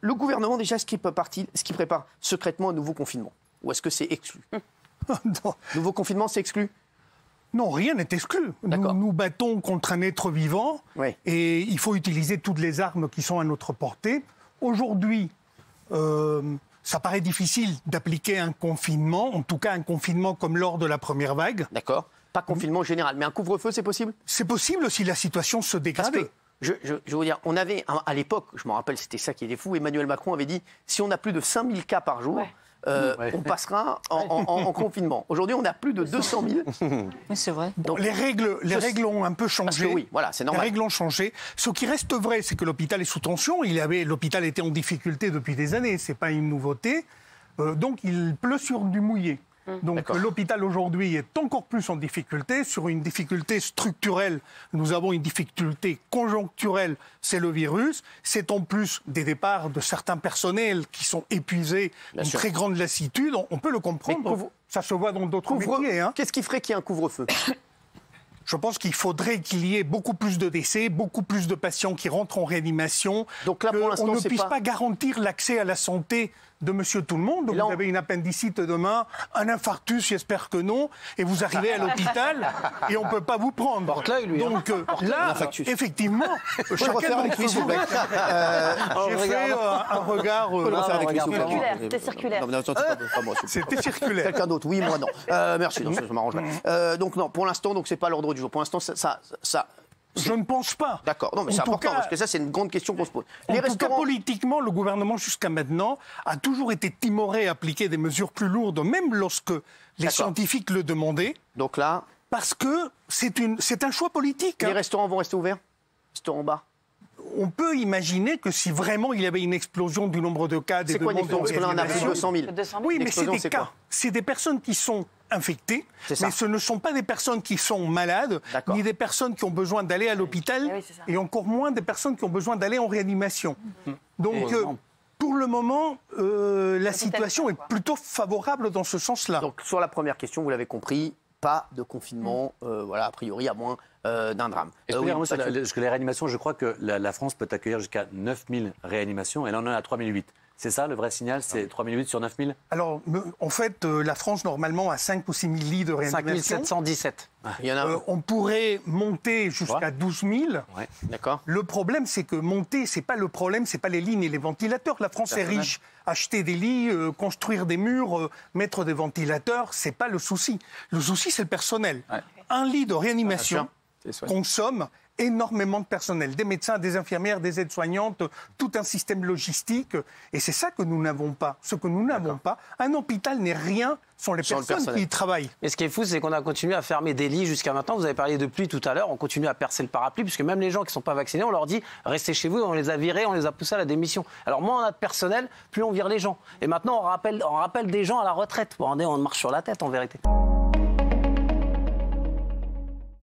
Le gouvernement, déjà, est-ce qu'il prépare secrètement un nouveau confinement? Ou est-ce que c'est exclu? Nouveau confinement, c'est exclu? Non, rien n'est exclu. Nous nous battons contre un être vivant et il faut utiliser toutes les armes qui sont à notre portée. Aujourd'hui, ça paraît difficile d'appliquer un confinement, en tout cas un confinement comme lors de la première vague. D'accord. Pas confinement général, mais un couvre-feu, c'est possible? C'est possible si la situation se dégrade. Je veux dire, on avait, à l'époque, je me rappelle, c'était ça qui était fou, Emmanuel Macron avait dit, si on a plus de 5000 cas par jour, on passera en confinement. Aujourd'hui, on a plus de 200 000. Mais c'est vrai. Donc, les règles ont un peu changé. Parce que oui, voilà, c'est normal. Les règles ont changé. Ce qui reste vrai, c'est que l'hôpital est sous tension. L'hôpital était en difficulté depuis des années. C'est pas une nouveauté. Donc, il pleut sur du mouillé. Donc l'hôpital aujourd'hui est encore plus en difficulté, sur une difficulté structurelle. Nous avons une difficulté conjoncturelle, c'est le virus. C'est en plus des départs de certains personnels qui sont épuisés, une très grande lassitude. On peut le comprendre, ça se voit dans d'autres métiers. Qu'est-ce qui ferait qu'il y ait un couvre-feu? Je pense qu'il faudrait qu'il y ait beaucoup plus de décès, beaucoup plus de patients qui rentrent en réanimation. Donc là, pour l'instant, on ne puisse pas garantir l'accès à la santé de monsieur tout le monde. Donc vous avez une appendicite demain, un infarctus, j'espère que non, et vous arrivez à l'hôpital et on ne peut pas vous prendre. Porte-l'œil, lui. Donc là, effectivement, chacun d'entre vous... J'ai fait un regard... C'était circulaire. C'était circulaire. Quelqu'un d'autre, oui, moi non. Merci, non, ça m'arrange. Donc non, pour l'instant, c'est pas l'ordre du jour. Pour l'instant, ça je ne pense pas. D'accord. Non, mais c'est important, parce que ça, c'est une grande question qu'on se pose. En tout cas, politiquement, le gouvernement, jusqu'à maintenant, a toujours été timoré à appliquer des mesures plus lourdes, même lorsque les scientifiques le demandaient. Donc là... Parce que c'est un choix politique. Les restaurants vont rester ouverts? Restaurants bas? On peut imaginer que si vraiment il y avait une explosion du nombre de cas, des demandes parce que là, on a plus de 200 000. Oui, mais c'est des cas. C'est des personnes qui sont infectées, mais ce ne sont pas des personnes qui sont malades, ni des personnes qui ont besoin d'aller à l'hôpital, et encore moins des personnes qui ont besoin d'aller en réanimation. Donc, pour le moment, la situation est plutôt favorable dans ce sens-là. Donc, sur la première question, vous l'avez compris, pas de confinement, voilà, a priori, à moins d'un drame. Parce que les réanimations, je crois que la France peut accueillir jusqu'à 9000 réanimations, et là, on en a 3008. C'est ça, le vrai signal, c'est 3008 sur 9000? Alors, en fait, la France, normalement, a 5 ou 6 000 lits de réanimation. 5717. On pourrait monter jusqu'à 12 000. Ouais. D'accord. Le problème, c'est que monter, c'est pas le problème, c'est pas les lignes et les ventilateurs. La France est riche. Acheter des lits, construire des murs, mettre des ventilateurs, c'est pas le souci. Le souci, c'est le personnel. Ouais. Un lit de réanimation consomme énormément de personnel, des médecins, des infirmières, des aides-soignantes, tout un système logistique. Et c'est ça que nous n'avons pas. Ce que nous n'avons pas, un hôpital n'est rien sans les personnes qui y travaillent. Mais ce qui est fou, c'est qu'on a continué à fermer des lits jusqu'à maintenant. Vous avez parlé de pluie tout à l'heure. On continue à percer le parapluie, puisque même les gens qui ne sont pas vaccinés, on leur dit restez chez vous. Et on les a virés, on les a poussés à la démission. Alors moins on a de personnel, plus on vire les gens. Et maintenant, on rappelle des gens à la retraite. Bon, on marche sur la tête, en vérité.